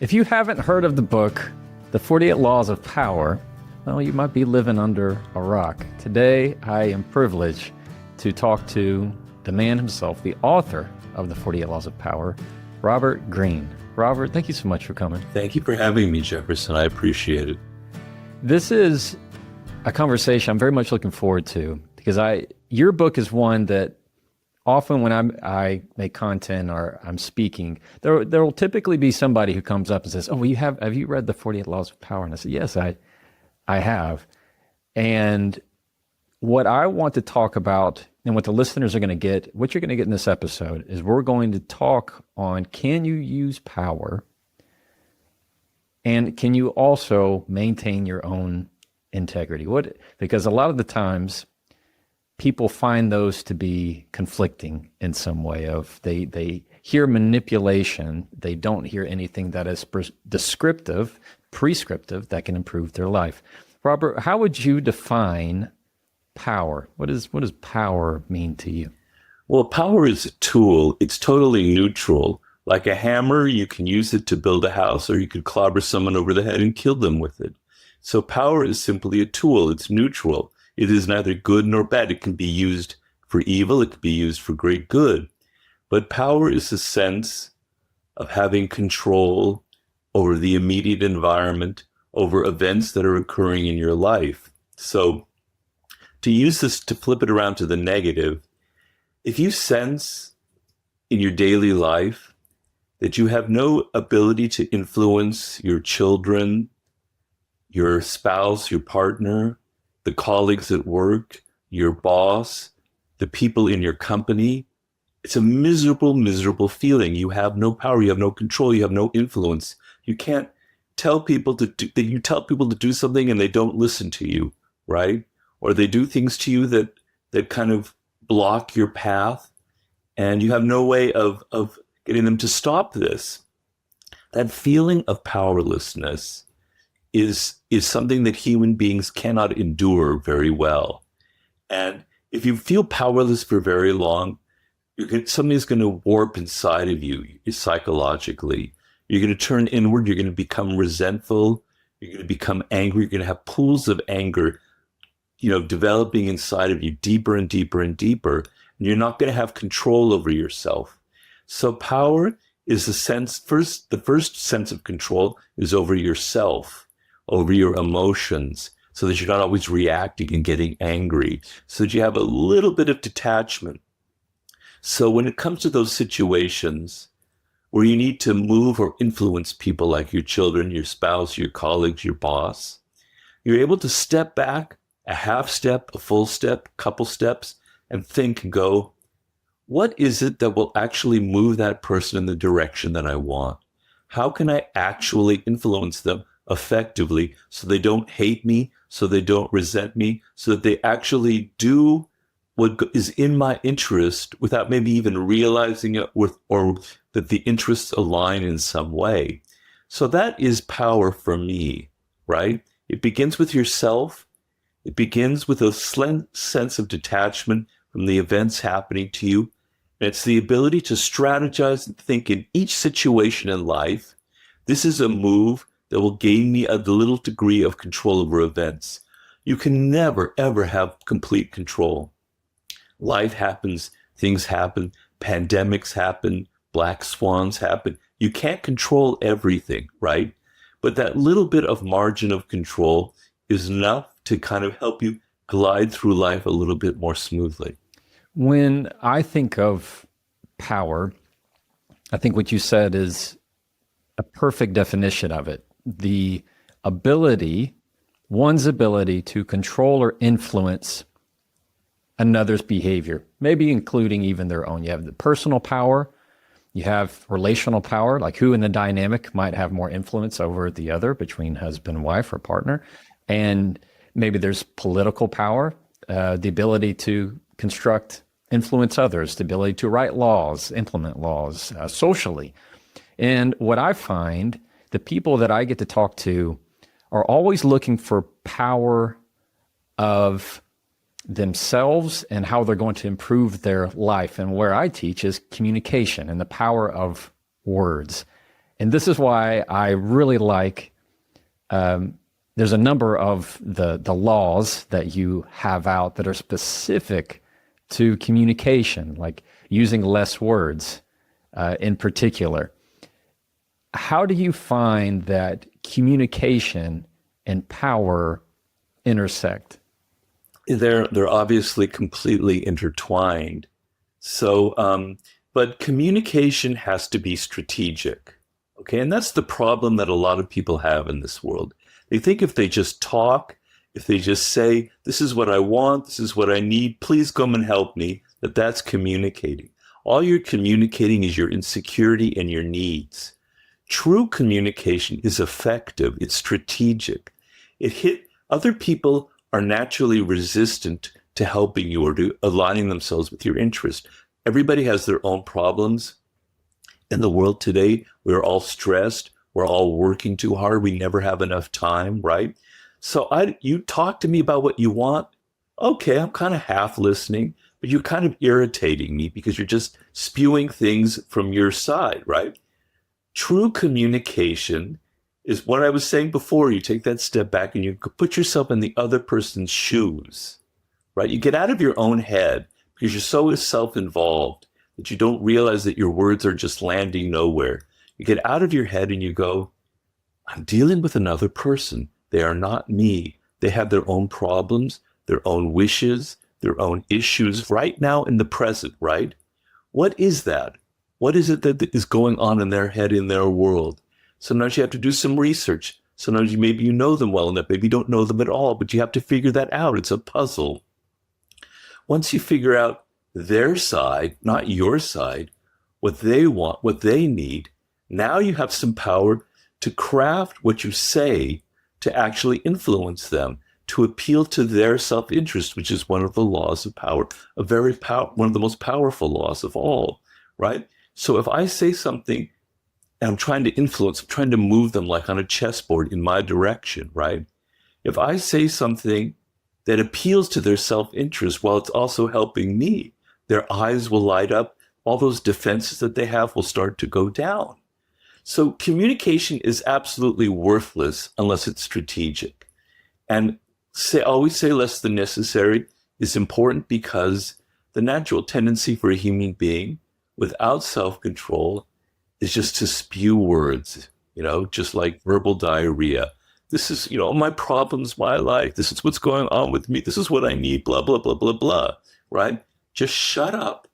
If you haven't heard of the book, The 48 Laws of Power, well, you might be living under a rock. Today, I am privileged to talk to the man himself, the author of The 48 Laws of Power, Robert Greene. Robert, thank you so much for coming. Thank you for having me, Jefferson. I appreciate it. This is a conversation I'm very much looking forward to because your book is one that often when I make content or I'm speaking, there will typically be somebody who comes up and says, "Oh, well, have you read the 48 Laws of Power?" And I say, "Yes, I have." And what I want to talk about and what the listeners are going to get, what you're going to get in this episode is we're going to talk on, can you use power? And can you also maintain your own integrity? Because a lot of the times people find those to be conflicting in some way. Of they hear manipulation, they don't hear anything that is prescriptive that can improve their life. Robert, how would you define power? What does power mean to you? Well, power is a tool. It's totally neutral. Like a hammer, you can use it to build a house, or you could clobber someone over the head and kill them with it. So power is simply a tool. It's neutral. It is neither good nor bad. It can be used for evil. It can be used for great good. But power is the sense of having control over the immediate environment, over events that are occurring in your life. So to use this, to flip it around to the negative, if you sense in your daily life that you have no ability to influence your children, your spouse, your partner, the colleagues at work, your boss, the people in your company, it's a miserable, miserable feeling. You have no power, you have no control, you have no influence. You can't tell people to do something and they don't listen to you, right? Or they do things to you that kind of block your path, and you have no way of getting them to stop this. That feeling of powerlessness is something that human beings cannot endure very well. And if you feel powerless for very long, something's going to warp inside of you psychologically. You're going to turn inward. You're going to become resentful. You're going to become angry. You're going to have pools of anger, developing inside of you deeper and deeper and deeper. And you're not going to have control over yourself. So power is the first sense of control is over yourself, over your emotions, so that you're not always reacting and getting angry, so that you have a little bit of detachment. So when it comes to those situations where you need to move or influence people like your children, your spouse, your colleagues, your boss, you're able to step back a half step, a full step, couple steps, and think and go, what is it that will actually move that person in the direction that I want? How can I actually influence them effectively so they don't hate me, so they don't resent me, so that they actually do what is in my interest without maybe even realizing it, or that the interests align in some way? So that is power for me, right? It begins with yourself. It begins with a sense of detachment from the events happening to you. And it's the ability to strategize and think in each situation in life. This is a move that will gain me a little degree of control over events. You can never, ever have complete control. Life happens, things happen, pandemics happen, black swans happen. You can't control everything, right? But that little bit of margin of control is enough to kind of help you glide through life a little bit more smoothly. When I think of power, I think what you said is a perfect definition of it. One's ability to control or influence another's behavior, maybe including even their own. You have the personal power, you have relational power, like who in the dynamic might have more influence over the other between husband and wife or partner. And maybe there's political power, the ability to influence others, the ability to write laws, implement laws socially. And what I find, the people that I get to talk to are always looking for power of themselves and how they're going to improve their life. And where I teach is communication and the power of words. And this is why I really like, there's a number of the laws that you have out that are specific to communication, like using less words in particular. How do you find that communication and power intersect? They're obviously completely intertwined. So, but communication has to be strategic. Okay. And that's the problem that a lot of people have in this world. They think if they just talk, if they just say, this is what I want, this is what I need, please come and help me, that's communicating. All you're communicating is your insecurity and your needs. True communication is effective. It's strategic. Other people are naturally resistant to helping you or to aligning themselves with your interest. Everybody has their own problems. In the world today, we're all stressed. We're all working too hard. We never have enough time, right? So you talk to me about what you want. Okay, I'm kind of half listening, but you're kind of irritating me because you're just spewing things from your side, right? True communication is what I was saying before. You take that step back and you put yourself in the other person's shoes, right? You get out of your own head because you're so self-involved that you don't realize that your words are just landing nowhere. You get out of your head and you go, I'm dealing with another person. They are not me. They have their own problems, their own wishes, their own issues right now in the present, right? What is that? What is it that is going on in their head, in their world? Sometimes you have to do some research. Sometimes maybe you know them well enough. Maybe you don't know them at all, but you have to figure that out. It's a puzzle. Once you figure out their side, not your side, what they want, what they need, now you have some power to craft what you say to actually influence them, to appeal to their self-interest, which is one of the laws of power, one of the most powerful laws of all, right? So if I say something and I'm trying to influence, I'm trying to move them like on a chessboard in my direction, right? If I say something that appeals to their self-interest while it's also helping me, their eyes will light up, all those defenses that they have will start to go down. So communication is absolutely worthless unless it's strategic. And always say less than necessary is important because the natural tendency for a human being without self-control is just to spew words, just like verbal diarrhea. This is, my problems, my life. This is what's going on with me. This is what I need, blah, blah, blah, blah, blah, right? Just shut up,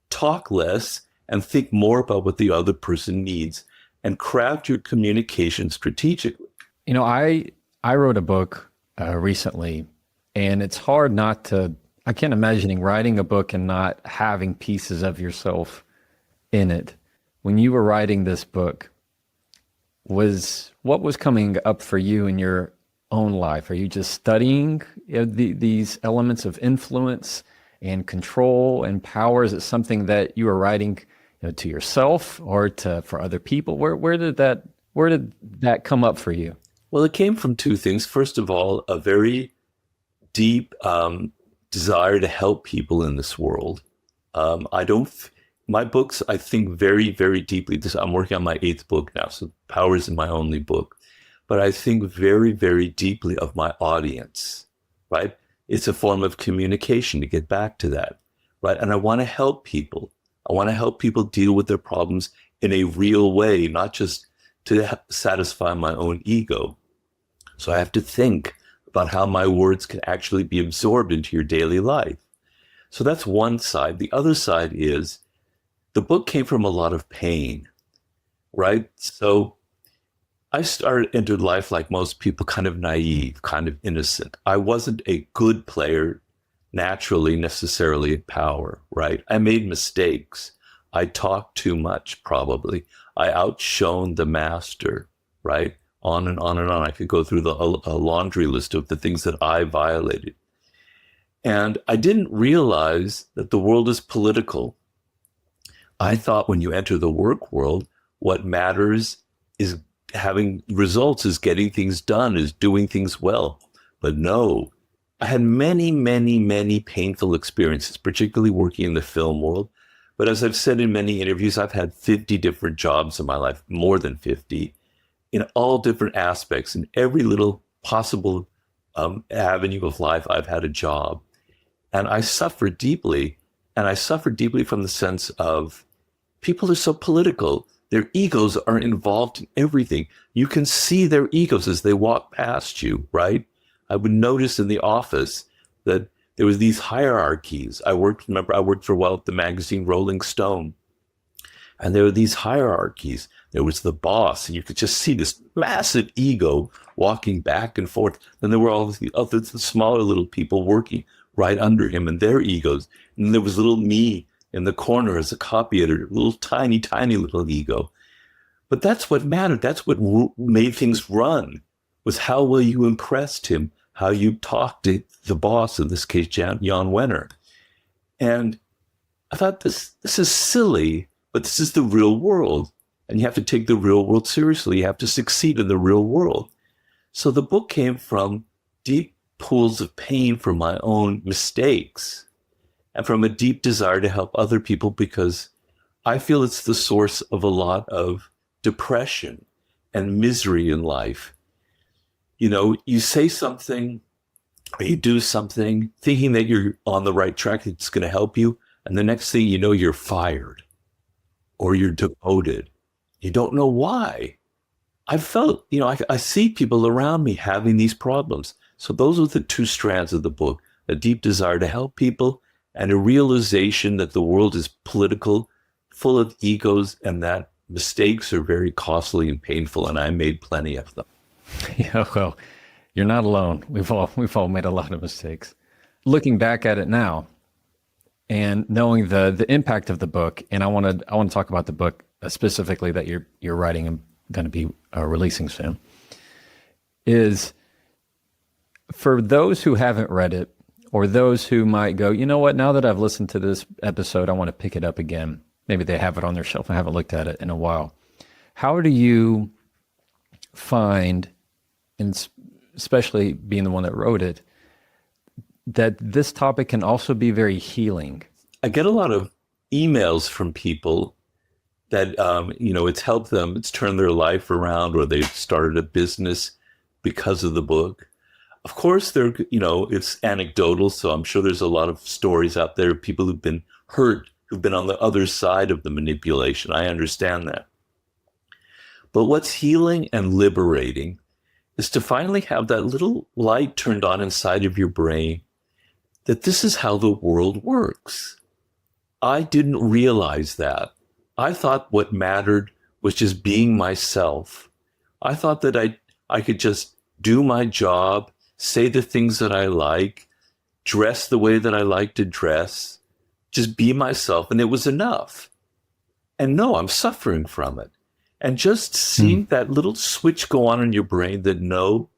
talk less, and think more about what the other person needs and craft your communication strategically. I wrote a book recently, and it's hard not to, I can't imagine writing a book and not having pieces of yourself in it. When you were writing this book, what was coming up for you in your own life? Are you just studying these elements of influence and control and power? Is it something that you were writing to yourself or for other people? Where did that come up for you? Well, it came from two things. First of all, a very deep desire to help people in this world. My books, I think very, very deeply. I'm working on my 8th book now, so Power isn't my only book. But I think very, very deeply of my audience, right? It's a form of communication, to get back to that, right? And I want to help people. I want to help people deal with their problems in a real way, not just to satisfy my own ego. So I have to think about how my words can actually be absorbed into your daily life. So that's one side. The other side is the book came from a lot of pain, right? So I entered life like most people, kind of naive, kind of innocent. I wasn't a good player naturally, necessarily at power, right? I made mistakes. I talked too much, probably. I outshone the master, right? On and on and on. I could go through a laundry list of the things that I violated. And I didn't realize that the world is political. I thought when you enter the work world, what matters is having results, is getting things done, is doing things well. But no, I had many, many, many painful experiences, particularly working in the film world, But as I've said in many interviews, I've had 50 different jobs in my life, more than 50, in all different aspects. In every little possible avenue of life, I've had a job. And I suffer deeply. And I suffer deeply from the sense of people are so political. Their egos are involved in everything. You can see their egos as they walk past you, right? I would notice in the office that there was these hierarchies. I worked for a while at the magazine Rolling Stone. And there were these hierarchies. There was the boss, and you could just see this massive ego walking back and forth. Then there were all the other smaller little people working right under him and their egos. And there was little me in the corner as a copy editor, little tiny, tiny little ego. But that's what mattered. That's what made things run, was how well you impressed him, how you talked to the boss, in this case, Jan Wenner. And I thought, this is silly, but this is the real world. And you have to take the real world seriously. You have to succeed in the real world. So the book came from deep pools of pain from my own mistakes and from a deep desire to help other people, because I feel it's the source of a lot of depression and misery in life. You know, you say something or you do something thinking that you're on the right track, it's going to help you. And the next thing you know, you're fired or you're demoted. You don't know why. I felt, you know, I see people around me having these problems. So those are the two strands of the book: a deep desire to help people and a realization that the world is political, full of egos, and that mistakes are very costly and painful. And I made plenty of them. Yeah, well, you're not alone. We've all made a lot of mistakes. Looking back at it now and knowing the impact of the book, and I want to talk about the book specifically that you're writing and going to be releasing soon, is for those who haven't read it, or those who might go, you know what, now that I've listened to this episode, I want to pick it up again. Maybe they have it on their shelf. I haven't looked at it in a while. How do you find, and especially being the one that wrote it, that this topic can also be very healing? I get a lot of emails from people that, you know, it's helped them, it's turned their life around, or they've started a business because of the book. Of course, you know, it's anecdotal, so I'm sure there's a lot of stories out there of people who've been hurt, who've been on the other side of the manipulation. I understand that. But what's healing and liberating is to finally have that little light turned on inside of your brain that this is how the world works. I didn't realize that. I thought what mattered was just being myself. I thought that I could just do my job, say the things that I like, dress the way that I like to dress, just be myself, and it was enough. And no, I'm suffering from it. And just seeing that little switch go on in your brain that no,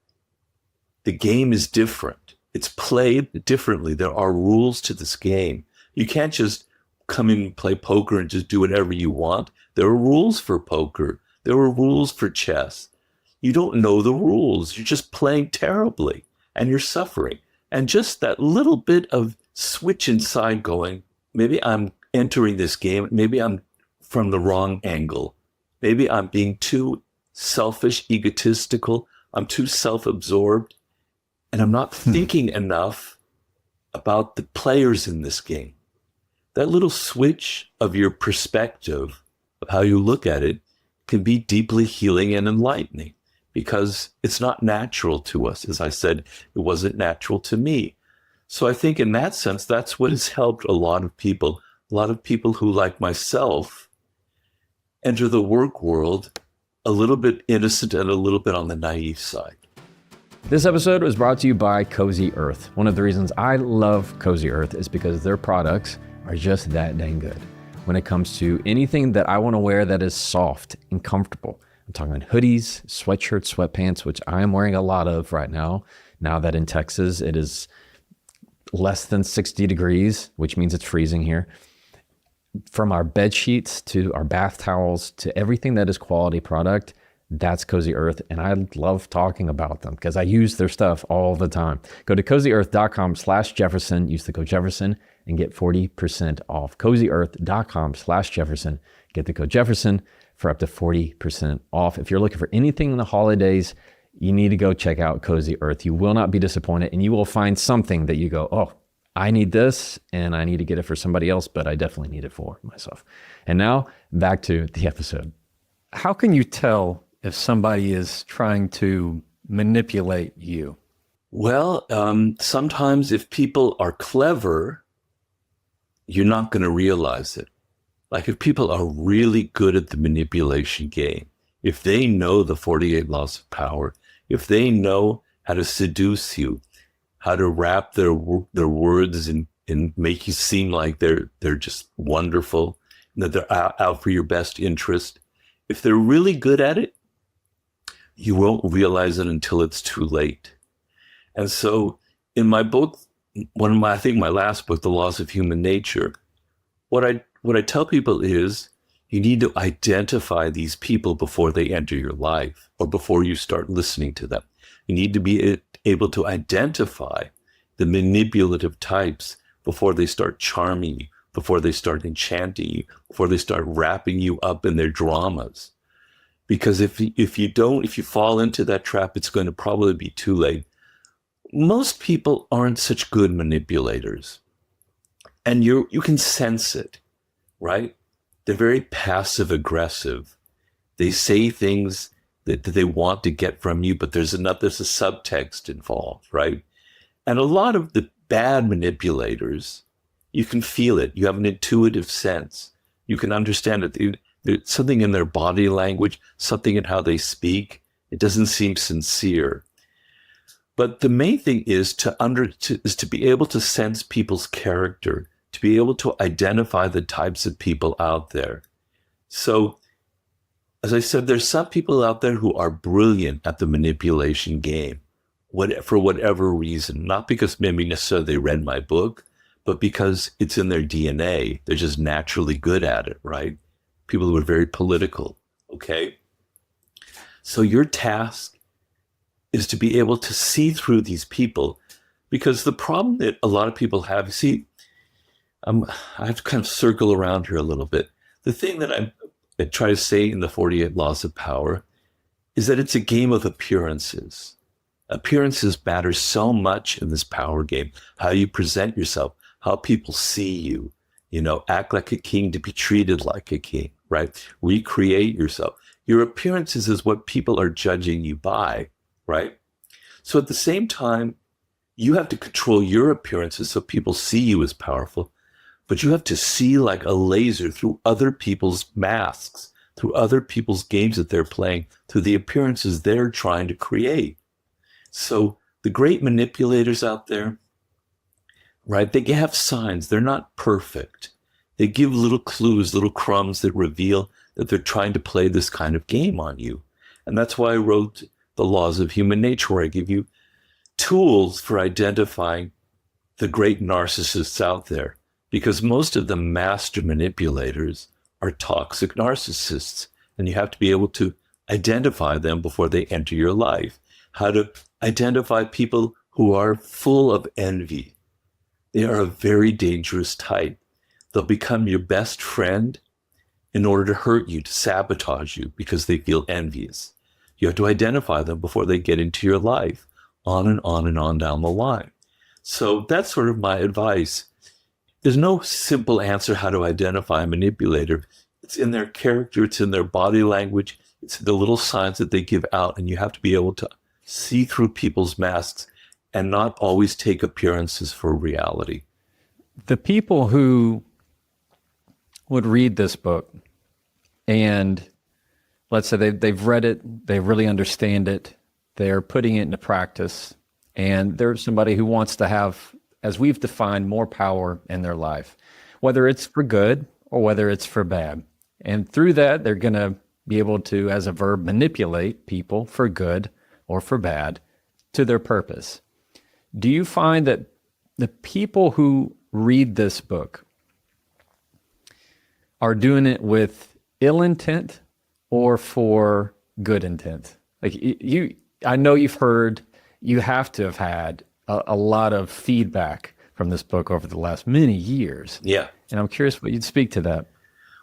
the game is different. It's played differently. There are rules to this game. You can't just come in and play poker and just do whatever you want. There are rules for poker. There are rules for chess. You don't know the rules. You're just playing terribly and you're suffering. And just that little bit of switch inside going, maybe I'm entering this game. Maybe I'm from the wrong angle. Maybe I'm being too selfish, egotistical. I'm too self-absorbed. And I'm not thinking enough about the players in this game. That little switch of your perspective, of how you look at it, can be deeply healing and enlightening, because it's not natural to us. As I said, it wasn't natural to me. So I think in that sense, that's what has helped a lot of people who, like myself, enter the work world a little bit innocent and a little bit on the naive side. This episode was brought to you by Cozy Earth. One of the reasons I love Cozy Earth is because their products are just that dang good when it comes to anything that I want to wear that is soft and comfortable. I'm talking about hoodies, sweatshirts, sweatpants, which I am wearing a lot of right now that in Texas it is less than 60 degrees, which means it's freezing here. From our bed sheets to our bath towels to everything that is quality product, That's Cozy Earth. And I love talking about them because I use their stuff all the time. Go to cozyearth.com/Jefferson, use the code Jefferson and get 40% off. cozyearth.com/Jefferson, get the code Jefferson for up to 40% off. If you're looking for anything in the holidays, you need to go check out Cozy Earth. You will not be disappointed, and you will find something that you go, oh, I need this and I need to get it for somebody else, but I definitely need it for myself. And now back to the episode. How can you tell if somebody is trying to manipulate you? Well, sometimes if people are clever, you're not going to realize it. Like if people are really good at the manipulation game, if they know the 48 laws of power, if they know how to seduce you, how to wrap their words and make you seem like they're just wonderful, that they're out for your best interest. If they're really good at it, you won't realize it until it's too late. And so in my book, I think my last book, The Laws of Human Nature, what I tell people is you need to identify these people before they enter your life or before you start listening to them. You need to be able to identify the manipulative types before they start charming you, before they start enchanting you, before they start wrapping you up in their dramas. Because if you fall into that trap, it's going to probably be too late. Most people aren't such good manipulators. And you can sense it, right? They're very passive aggressive. They say things that they want to get from you, but there's a subtext involved, right? And a lot of the bad manipulators, you can feel it. You have an intuitive sense. You can understand it. There's something in their body language, something in how they speak. It doesn't seem sincere. But the main thing is to be able to sense people's character, to be able to identify the types of people out there. So, as I said, there's some people out there who are brilliant at the manipulation game, for whatever reason, not because maybe necessarily they read my book, but because it's in their DNA. They're just naturally good at it, right? People who are very political, okay? So your task is to be able to see through these people, because the problem that a lot of people have, you see, I have to kind of circle around here a little bit. The thing that I try to say in the 48 Laws of Power is that it's a game of appearances. Appearances matter so much in this power game. How you present yourself, how people see you, act like a king to be treated like a king, right? Recreate yourself. Your appearances is what people are judging you by, right? So at the same time, you have to control your appearances so people see you as powerful, but you have to see like a laser through other people's masks, through other people's games that they're playing, through the appearances they're trying to create. So the great manipulators out there, right, they have signs. They're not perfect. They give little clues, little crumbs that reveal that they're trying to play this kind of game on you. And that's why I wrote The Laws of Human Nature, where I give you tools for identifying the great narcissists out there. Because most of the master manipulators are toxic narcissists, and you have to be able to identify them before they enter your life. How to identify people who are full of envy. They are a very dangerous type. They'll become your best friend in order to hurt you, to sabotage you, because they feel envious. You have to identify them before they get into your life, on and on and on down the line. So that's sort of my advice. There's no simple answer how to identify a manipulator. It's in their character, it's in their body language, it's the little signs that they give out, and you have to be able to see through people's masks and not always take appearances for reality. The people who would read this book and let's say they've read it, they really understand it, they're putting it into practice, and there's somebody who wants to have, as we've defined, more power in their life, whether it's for good or whether it's for bad. And through that, they're going to be able to, as a verb, manipulate people for good or for bad to their purpose. Do you find that the people who read this book are doing it with ill intent or for good intent? Like I know you have to have had a lot of feedback from this book over the last many years. Yeah. And I'm curious what you'd speak to that.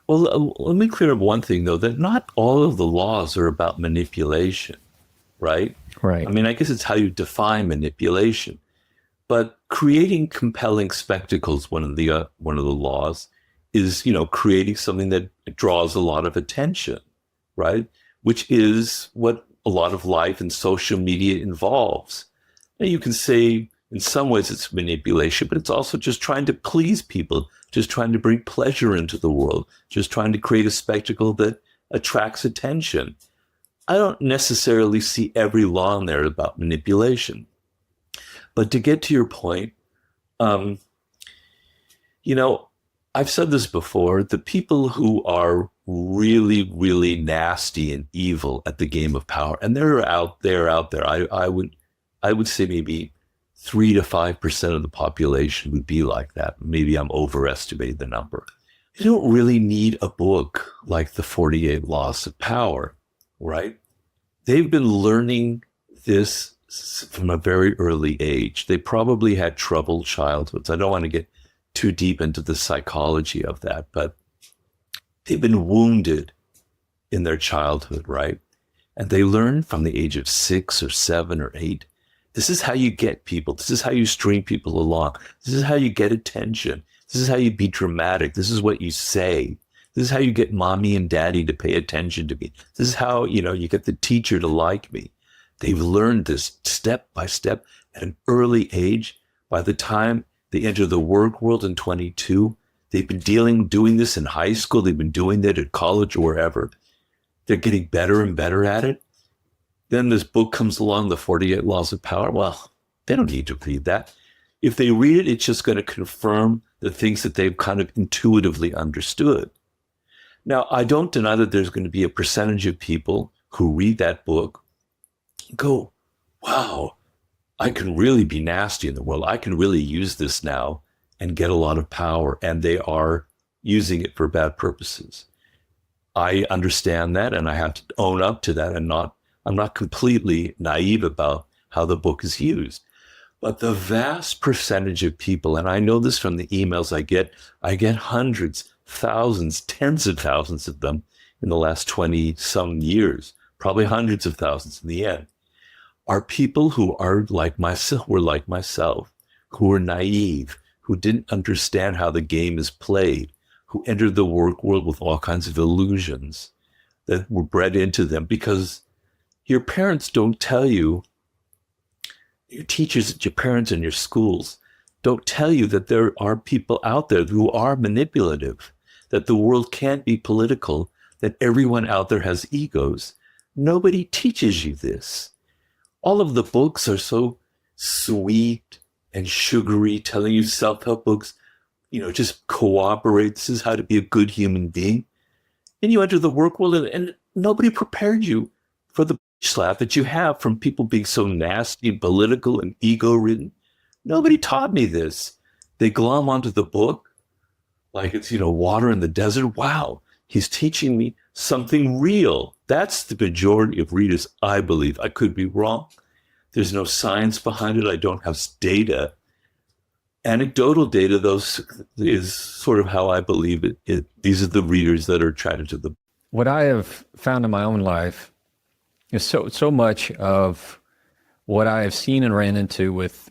Well, let me clear up one thing, though, that not all of the laws are about manipulation, right? Right. I mean, I guess it's how you define manipulation. But creating compelling spectacles, one of the laws, is, creating something that draws a lot of attention, right? Which is what a lot of life and social media involves. Now, you can say in some ways it's manipulation, but it's also just trying to please people, just trying to bring pleasure into the world, just trying to create a spectacle that attracts attention. I don't necessarily see every law in there about manipulation. But to get to your point, I've said this before, the people who are really, really nasty and evil at the game of power, and they're out there. I would say maybe 3 to 5% of the population would be like that. Maybe I'm overestimating the number. You don't really need a book like The 48 Laws of Power, right? They've been learning this from a very early age. They probably had troubled childhoods. I don't want to get too deep into the psychology of that, but they've been wounded in their childhood, right? And they learn from the age of 6 or 7 or 8. This is how you get people. This is how you string people along. This is how you get attention. This is how you be dramatic. This is what you say. This is how you get mommy and daddy to pay attention to me. This is how, you get the teacher to like me. They've learned this step by step at an early age. By the time they enter the work world in 22, they've been doing this in high school. They've been doing that at college or wherever. They're getting better and better at it. Then this book comes along, The 48 Laws of Power. Well, they don't need to read that. If they read it, it's just going to confirm the things that they've kind of intuitively understood. Now, I don't deny that there's going to be a percentage of people who read that book and go, wow, I can really be nasty in the world. I can really use this now and get a lot of power. And they are using it for bad purposes. I understand that, and I have to own up to that, and I'm not completely naive about how the book is used. But the vast percentage of people, and I know this from the emails I get hundreds, thousands, tens of thousands of them in the last 20 some years, probably hundreds of thousands in the end, are people who are like myself, who are naive, who didn't understand how the game is played, who entered the work world with all kinds of illusions that were bred into them because your parents don't tell you, your teachers, your parents in your schools don't tell you that there are people out there who are manipulative, that the world can't be political, that everyone out there has egos. Nobody teaches you this. All of the books are so sweet and sugary, telling you self-help books, just cooperate. This is how to be a good human being. And you enter the work world and nobody prepared you for the slap that you have from people being so nasty and political and ego-ridden. Nobody taught me this. They glom onto the book like it's, water in the desert. Wow, he's teaching me something real. That's the majority of readers, I believe. I could be wrong. There's no science behind it. I don't have data. Anecdotal data, though, is sort of how I believe it. These are the readers that are attracted to the book. What I have found in my own life is so much of what I have seen and ran into with,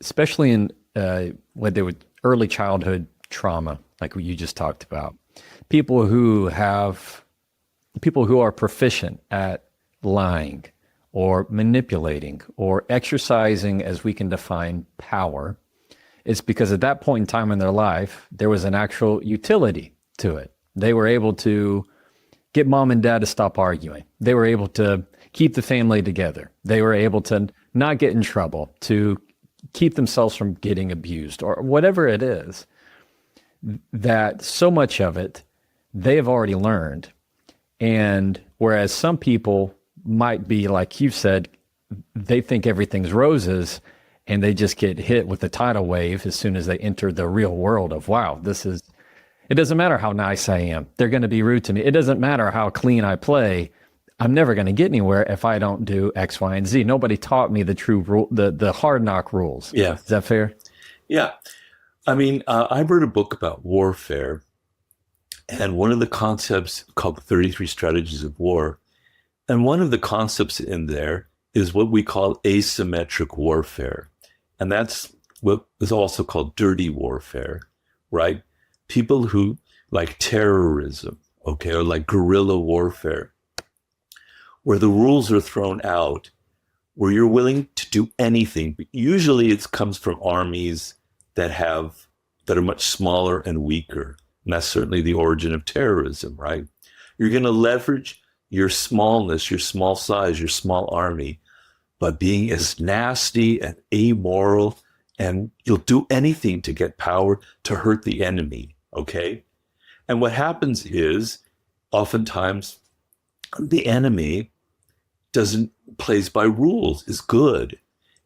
especially in what they would early childhood trauma, like what you just talked about. People who are proficient at lying or manipulating or exercising, as we can define, power. It's because at that point in time in their life, there was an actual utility to it. They were able to get mom and dad to stop arguing. They were able to keep the family together. They were able to not get in trouble, to keep themselves from getting abused or whatever it is. That so much of it, they have already learned. And whereas some people might be, like you said, they think everything's roses and they just get hit with the tidal wave as soon as they enter the real world of, wow, it doesn't matter how nice I am. They're going to be rude to me. It doesn't matter how clean I play. I'm never going to get anywhere if I don't do X, Y, and Z. Nobody taught me the true rule, the hard knock rules. Yeah. Is that fair? Yeah. I mean, I wrote a book about warfare, and one of the concepts called the 33 Strategies of War. And one of the concepts in there is what we call asymmetric warfare. And that's what is also called dirty warfare, right? People who like terrorism, okay, or like guerrilla warfare, where the rules are thrown out, where you're willing to do anything. But usually it comes from armies that are much smaller and weaker. And that's certainly the origin of terrorism, right? You're going to leverage your smallness, your small size, your small army, by being as nasty and amoral, and you'll do anything to get power to hurt the enemy, okay? And what happens is, oftentimes, the enemy plays by rules, is good.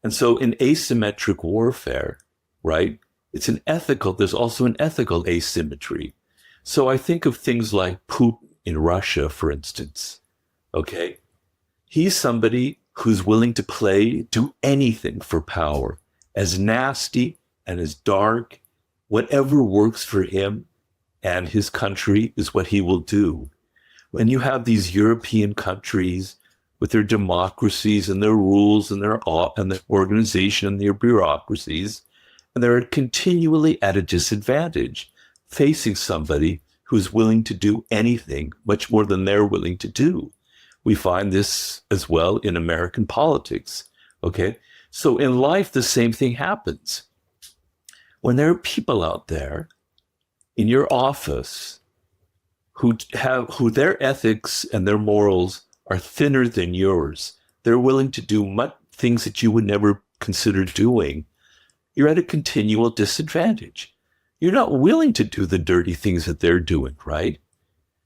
And so in asymmetric warfare, right, there's also an ethical asymmetry. So I think of things like Putin in Russia, for instance, okay? He's somebody who's willing to do anything for power, as nasty and as dark, whatever works for him and his country is what he will do. When you have these European countries with their democracies and their rules and their organization and their bureaucracies, and they're continually at a disadvantage, facing somebody who's willing to do anything, much more than they're willing to do. We find this as well in American politics, okay? So in life, the same thing happens. When there are people out there in your office who their ethics and their morals are thinner than yours, they're willing to do things that you would never consider doing, you're at a continual disadvantage. You're not willing to do the dirty things that they're doing, right?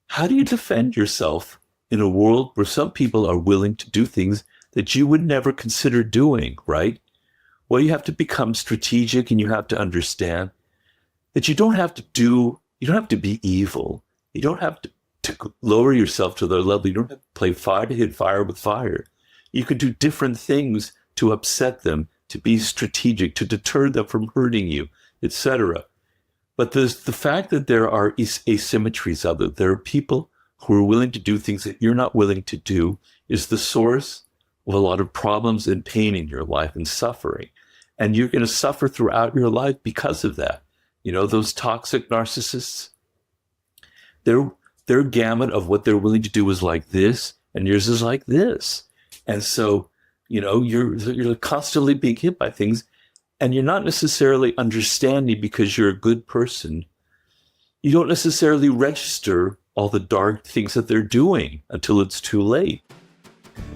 How do you defend yourself in a world where some people are willing to do things that you would never consider doing, right? Well, you have to become strategic, and you have to understand that you don't have to be evil. You don't have to lower yourself to their level. You don't have to play fire to hit fire with fire. You could do different things to upset them, to be strategic, to deter them from hurting you, etc. But the fact that there are asymmetries out there, there are people who are willing to do things that you're not willing to do, is the source of a lot of problems and pain in your life and suffering. And you're going to suffer throughout your life because of that. You know, those toxic narcissists, their gamut of what they're willing to do is like this, and yours is like this. And so, you know, you're constantly being hit by things, and you're not necessarily understanding because you're a good person. You don't necessarily register all the dark things that they're doing until it's too late.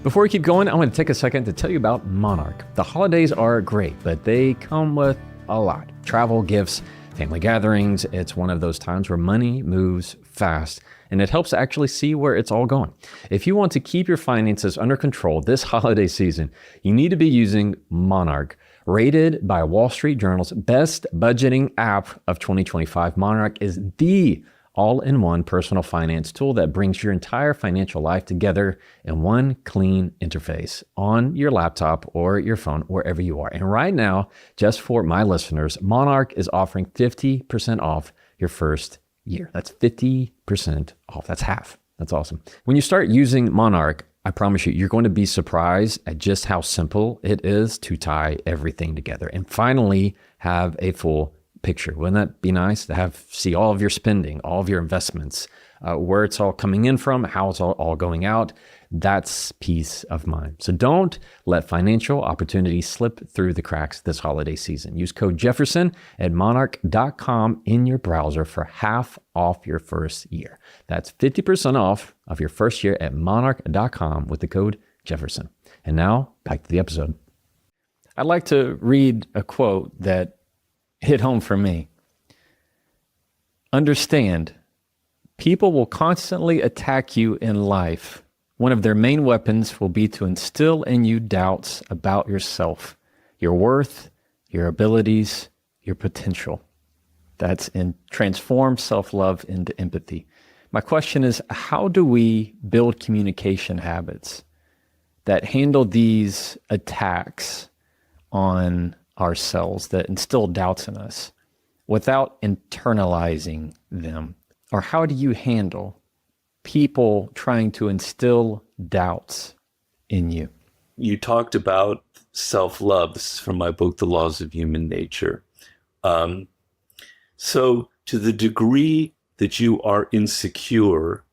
Before we keep going, I want to take a second to tell you about Monarch. The holidays are great, but they come with a lot. Travel, gifts, family gatherings. It's one of those times where money moves fast, and it helps to actually see where it's all going. If you want to keep your finances under control this holiday season, you need to be using Monarch. Rated by Wall Street Journal's best budgeting app of 2025, Monarch is the all-in-one personal finance tool that brings your entire financial life together in one clean interface on your laptop or your phone, wherever you are. And right now, just for my listeners, Monarch is offering 50% off your first year. That's 50% off. That's half. That's awesome. When you start using Monarch, I promise you, you're going to be surprised at just how simple it is to tie everything together and finally have a full picture. Wouldn't that be nice to see all of your spending, all of your investments, where it's all coming in from, how it's all going out? That's peace of mind. So don't let financial opportunities slip through the cracks this holiday season. Use code Jefferson at monarch.com in your browser for half off your first year. That's 50% off of your first year at monarch.com with the code Jefferson. And now back to the episode. I'd like to read a quote that hit home for me. Understand, people will constantly attack you in life. One of their main weapons will be to instill in you doubts about yourself, your worth, your abilities, your potential. That's in transform self-love into empathy. My question is, how do we build communication habits that handle these attacks on ourselves that instill doubts in us without internalizing them? Or how do you handle people trying to instill doubts in you? You talked about self-love. This is from my book, The Laws of Human Nature. So to the degree that you are insecure,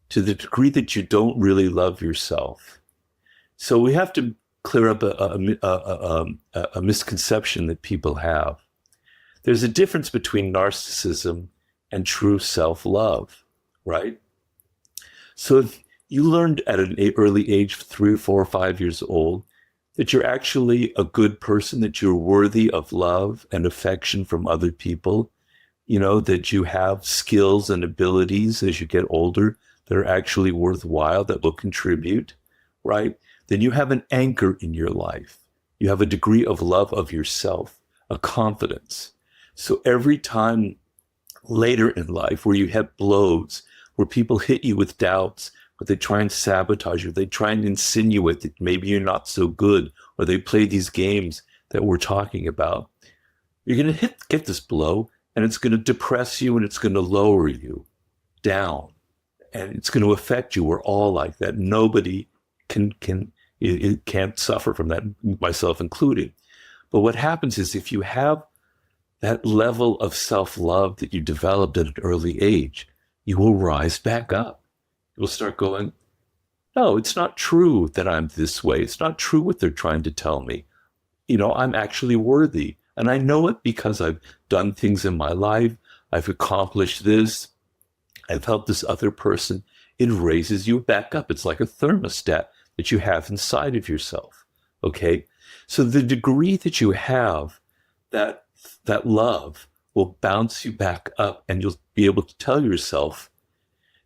to the degree that you don't really love yourself. So we have to clear up a misconception that people have. There's a difference between narcissism and true self-love, right? So if you learned at an early age, 3 or 4 or 5 years old, that you're actually a good person, that you're worthy of love and affection from other people, that you have skills and abilities as you get older that are actually worthwhile, that will contribute, right? Then you have an anchor in your life. You have a degree of love of yourself, a confidence. So every time later in life where you have blows, where people hit you with doubts, where they try and sabotage you, they try and insinuate that maybe you're not so good, or they play these games that we're talking about, you're going to get this blow, and it's going to depress you, and it's going to lower you down, and it's going to affect you. We're all like that. Nobody can't suffer from that, myself included. But what happens is, if you have that level of self-love that you developed at an early age, you will rise back up. You'll start going, no, it's not true that I'm this way. It's not true what they're trying to tell me. I'm actually worthy. And I know it because I've done things in my life. I've accomplished this. I've helped this other person. It raises you back up. It's like a thermostat that you have inside of yourself. Okay? So the degree that you have that love will bounce you back up, and you'll be able to tell yourself,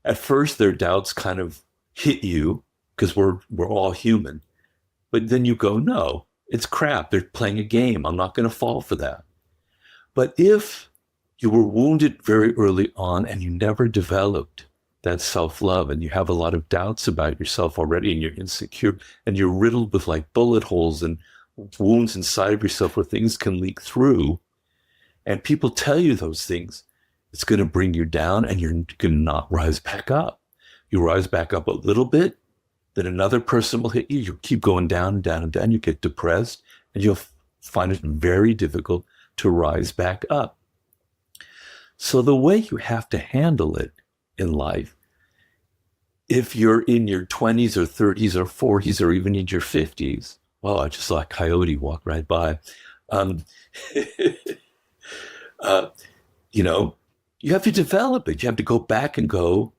at first their doubts kind of hit you because we're all human. But then you go, no, it's crap. They're playing a game. I'm not going to fall for that. But if you were wounded very early on and you never developed that self-love, and you have a lot of doubts about yourself already, and you're insecure, and you're riddled with like bullet holes and wounds inside of yourself where things can leak through, and people tell you those things, it's going to bring you down, and you're going to not rise back up. You rise back up a little bit, then another person will hit you. You keep going down and down and down. You get depressed, and you'll find it very difficult to rise back up. So the way you have to handle it in life, if you're in your 20s or 30s or 40s or even in your 50s, well, I just saw a coyote walk right by. You have to develop it. You have to go back and go,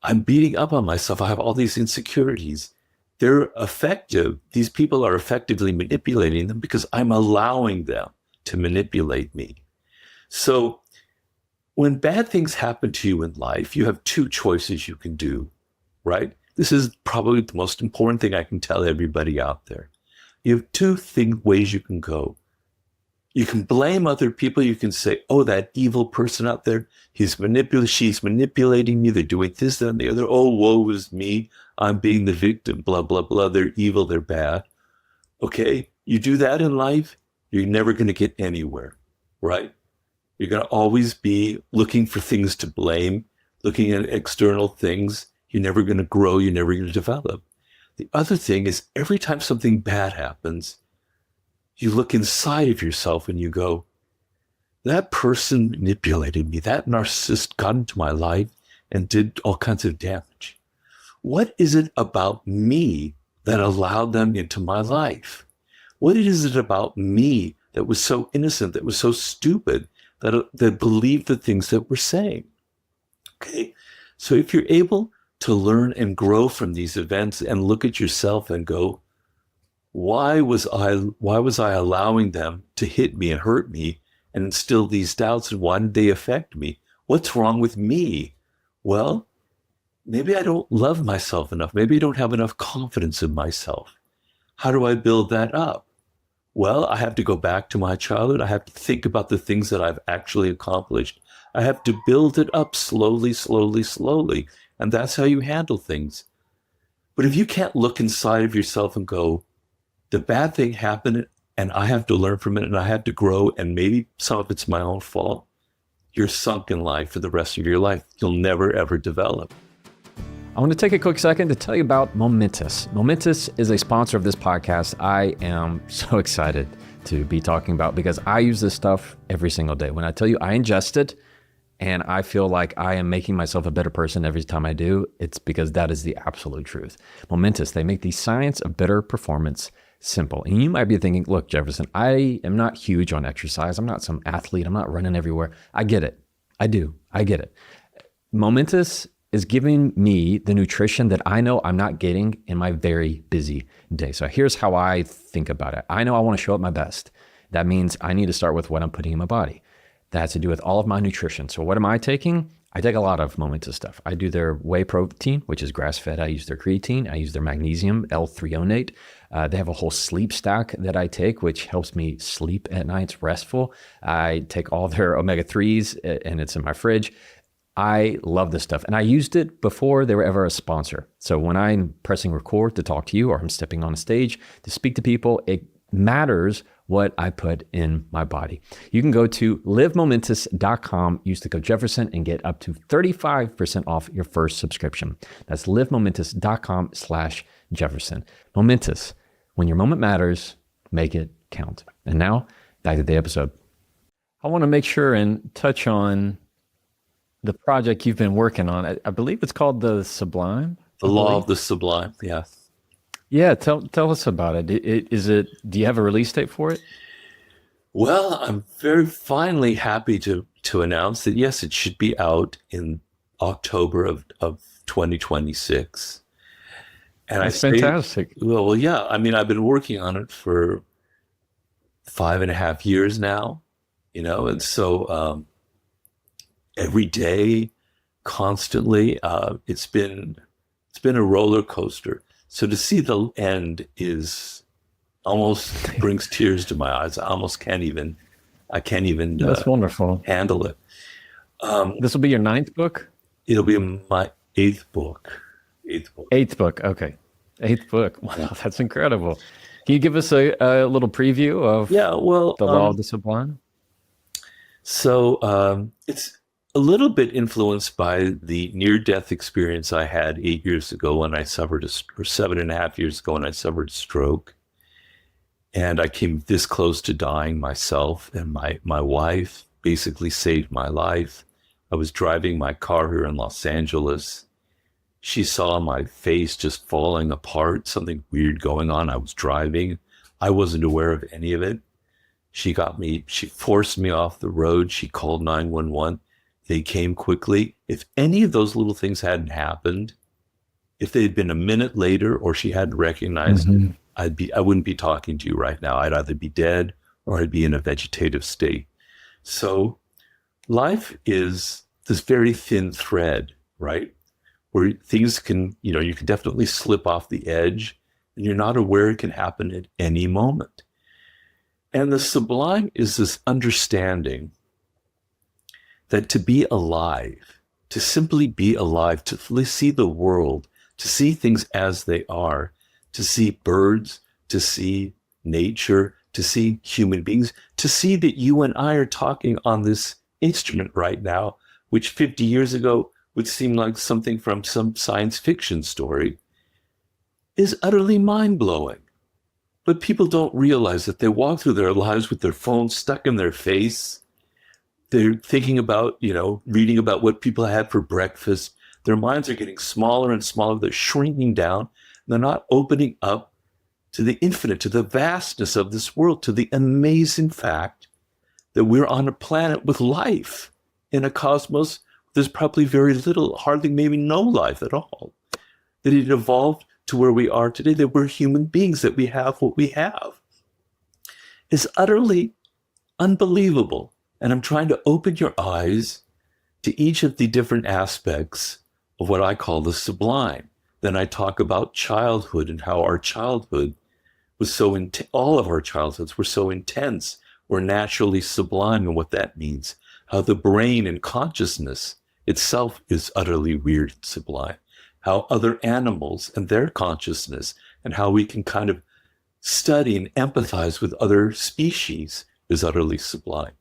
I'm beating up on myself. I have all these insecurities. They're effective. These people are effectively manipulating them because I'm allowing them to manipulate me. So when bad things happen to you in life, you have 2 choices you can do, right? This is probably the most important thing I can tell everybody out there. You have 2 ways you can go. You can blame other people. You can say, oh, that evil person out there, she's manipulating me. They're doing this, that, and the other. Oh, woe is me. I'm being the victim, blah, blah, blah. They're evil. They're bad. Okay. You do that in life, you're never going to get anywhere, right? You're going to always be looking for things to blame, looking at external things. You're never going to grow. You're never going to develop. The other thing is, every time something bad happens, you look inside of yourself and you go, that person manipulated me. That narcissist got into my life and did all kinds of damage. What is it about me that allowed them into my life? What is it about me that was so innocent, that was so stupid, that believed the things that we're saying? Okay, so if you're able to learn and grow from these events and look at yourself and go, why was I allowing them to hit me and hurt me and instill these doubts, and why did they affect me? What's wrong with me? Well, maybe I don't love myself enough. Maybe I don't have enough confidence in myself. How do I build that up? Well, I have to go back to my childhood. I have to think about the things that I've actually accomplished. I have to build it up slowly, slowly, slowly. And that's how you handle things. But if you can't look inside of yourself and go, the bad thing happened and I have to learn from it and I had to grow, and maybe some of it's my own fault, you're sunk in life for the rest of your life. You'll never, ever develop. I want to take a quick second to tell you about Momentous. Momentous is a sponsor of this podcast. I am so excited to be talking about because I use this stuff every single day. When I tell you I ingest it and I feel like I am making myself a better person every time I do, it's because that is the absolute truth. Momentous, they make the science of better performance simple. And you might be thinking, look, Jefferson, I am not huge on exercise. I'm not some athlete. I'm not running everywhere. I get it. I do. I get it. Momentous is giving me the nutrition that I know I'm not getting in my very busy day. So here's how I think about it. I know I want to show up my best. That means I need to start with what I'm putting in my body. That has to do with all of my nutrition. So what am I taking? I take a lot of Momentous stuff. I do their whey protein, which is grass-fed. I use their creatine. I use their magnesium, L-threonate. They have a whole sleep stack that I take, which helps me sleep at night. It's restful. I take all their omega-3s, and it's in my fridge. I love this stuff. And I used it before they were ever a sponsor. So when I'm pressing record to talk to you, or I'm stepping on a stage to speak to people, it matters what I put in my body. You can go to livemomentous.com, use the code Jefferson, and get up to 35% off your first subscription. That's livemomentous.com/Jefferson. Momentous, when your moment matters, make it count. And now, back to the episode. I want to make sure and touch on the project you've been working on. I believe it's called The Sublime. The Law of the Sublime, yeah. Yeah, tell us about it. Do you have a release date for it? Well, I'm very finally happy to announce that, yes, it should be out in October of 2026. And That's fantastic. Well, yeah. I mean, I've been working on it for 5.5 years now, and so every day, constantly, it's been a roller coaster. So to see the end is almost brings tears to my eyes. I can't even That's wonderful. handle it. This will be your 9th book? It'll be my 8th book. 8th book. Okay. 8th book. Wow, that's incredible. Can you give us a little preview of The Law of the Sublime? So it's a little bit influenced by the near-death experience I had 8 years ago when I suffered or 7.5 years ago when I suffered a stroke. And I came this close to dying myself, and my wife basically saved my life. I was driving my car here in Los Angeles. She saw my face just falling apart, something weird going on. I was driving. I wasn't aware of any of it. She forced me off the road. She called 911. They came quickly. If any of those little things hadn't happened, if they'd been a minute later or she hadn't recognized it, I wouldn't be talking to you right now. I'd either be dead or I'd be in a vegetative state. So life is this very thin thread, right? Where things can, you can definitely slip off the edge and you're not aware it can happen at any moment. And the sublime is this understanding that to be alive, to simply be alive, to see the world, to see things as they are, to see birds, to see nature, to see human beings, to see that you and I are talking on this instrument right now, which 50 years ago would seem like something from some science fiction story, is utterly mind-blowing. But people don't realize that they walk through their lives with their phones stuck in their face. They're thinking about, reading about what people had for breakfast. Their minds are getting smaller and smaller. They're shrinking down. They're not opening up to the infinite, to the vastness of this world, to the amazing fact that we're on a planet with life in a cosmos. There's probably very little, hardly maybe no life at all. That it evolved to where we are today, that we're human beings, that we have what we have. Is utterly unbelievable. And I'm trying to open your eyes to each of the different aspects of what I call the sublime. Then I talk about childhood and how our childhood was all of our childhoods were so intense, were naturally sublime, and what that means. how the brain and consciousness itself is utterly weird and sublime, how other animals and their consciousness and how we can kind of study and empathize with other species is utterly sublime.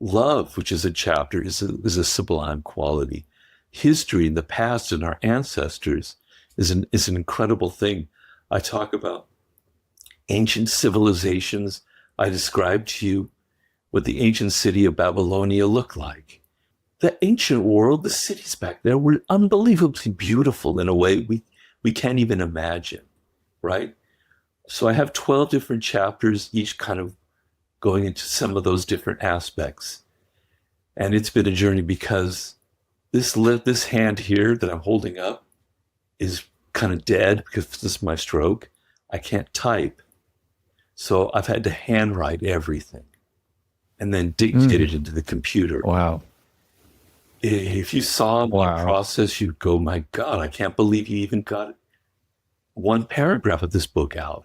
Love, which is a chapter, is a sublime quality. History in the past and our ancestors is an incredible thing. I talk about ancient civilizations. I described to you what the ancient city of Babylonia looked like. The ancient world, the cities back there were unbelievably beautiful in a way we can't even imagine, right? So I have 12 different chapters, each kind of going into some of those different aspects. And it's been a journey because this hand here that I'm holding up is kind of dead because this is my stroke. I can't type. So I've had to handwrite everything and then dictate it into the computer. Wow. If you saw my process, you'd go, my God, I can't believe you even got one paragraph of this book out.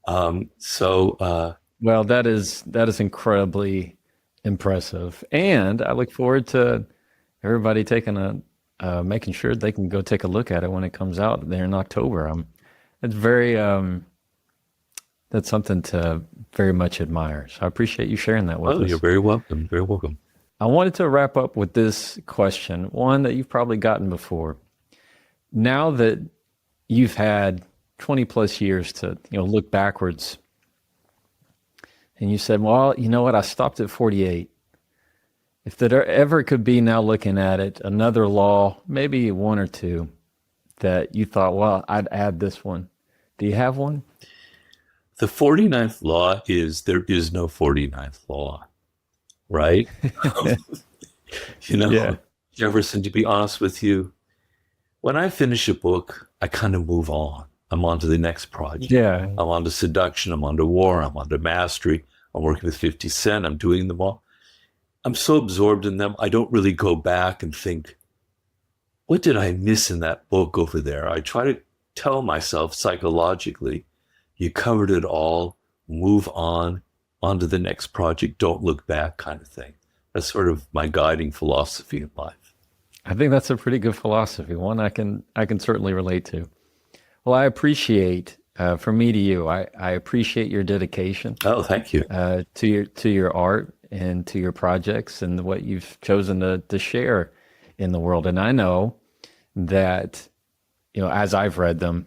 Well, that is incredibly impressive. And I look forward to everybody making sure they can go take a look at it when it comes out there in October. It's that's something to very much admire. So I appreciate you sharing that with us. You're very welcome. Very welcome. I wanted to wrap up with this question, one that you've probably gotten before. Now that you've had 20 plus years to, look backwards, and you said, well, you know what, I stopped at 48. If there ever could be, now looking at it, another law, maybe one or two, that you thought, well, I'd add this one. Do you have one? The 49th law is there is no 49th law, right? Jefferson, to be honest with you, when I finish a book, I kind of move on. I'm on to the next project. Yeah. I'm on to seduction. I'm on to war. I'm on to mastery. I'm working with 50 Cent. I'm doing them all. I'm so absorbed in them, I don't really go back and think, what did I miss in that book over there? I try to tell myself psychologically, you covered it all, move on to the next project, don't look back kind of thing. That's sort of my guiding philosophy in life. I think that's a pretty good philosophy, one I can certainly relate to. Well, I appreciate, from me to you, I appreciate your dedication. Oh, thank you. To your art and to your projects and what you've chosen to share in the world. And I know that, as I've read them,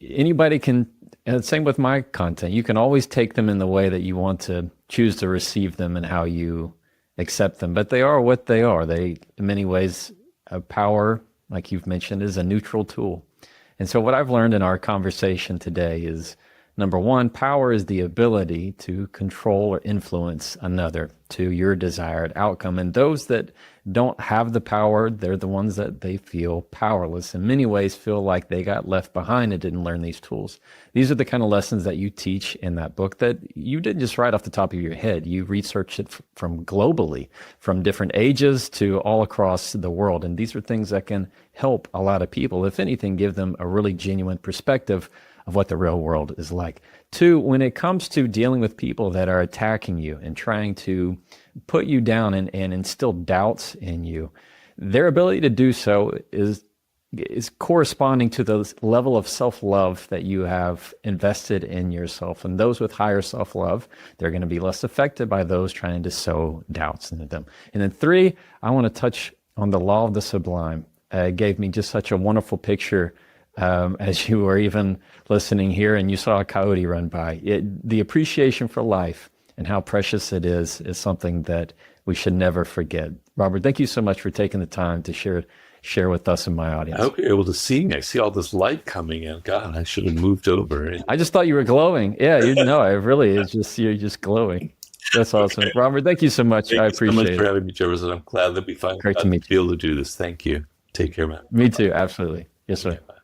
anybody can, and same with my content, you can always take them in the way that you want to choose to receive them and how you accept them. But they are what they are. They, in many ways, power, like you've mentioned, is a neutral tool. And so what I've learned in our conversation today is, number one, power is the ability to control or influence another to your desired outcome. And those that don't have the power, they're the ones that they feel powerless. In many ways, feel like they got left behind and didn't learn these tools. These are the kind of lessons that you teach in that book that you didn't just write off the top of your head. You researched it from globally, from different ages to all across the world. And these are things that can help a lot of people, if anything, give them a really genuine perspective of what the real world is like. Two, when it comes to dealing with people that are attacking you and trying to put you down and instill doubts in you, their ability to do so is corresponding to the level of self-love that you have invested in yourself. And those with higher self-love, they're going to be less affected by those trying to sow doubts into them. And then three, I want to touch on the law of the sublime. It gave me just such a wonderful picture as you were even listening here and you saw a coyote run by. The appreciation for life and how precious it is something that we should never forget. Robert, thank you so much for taking the time to share with us and my audience. I hope you're able to see me. I see all this light coming in. God, I should have moved over. I just thought you were glowing. Yeah, you're just glowing. That's awesome. Robert, thank you so much. I appreciate it. Thank you so much for having me, Jefferson. I'm glad that we finally got to be able to do this. Thank you. Take care, man. Me too. Absolutely. Yes, sir. Okay, bye.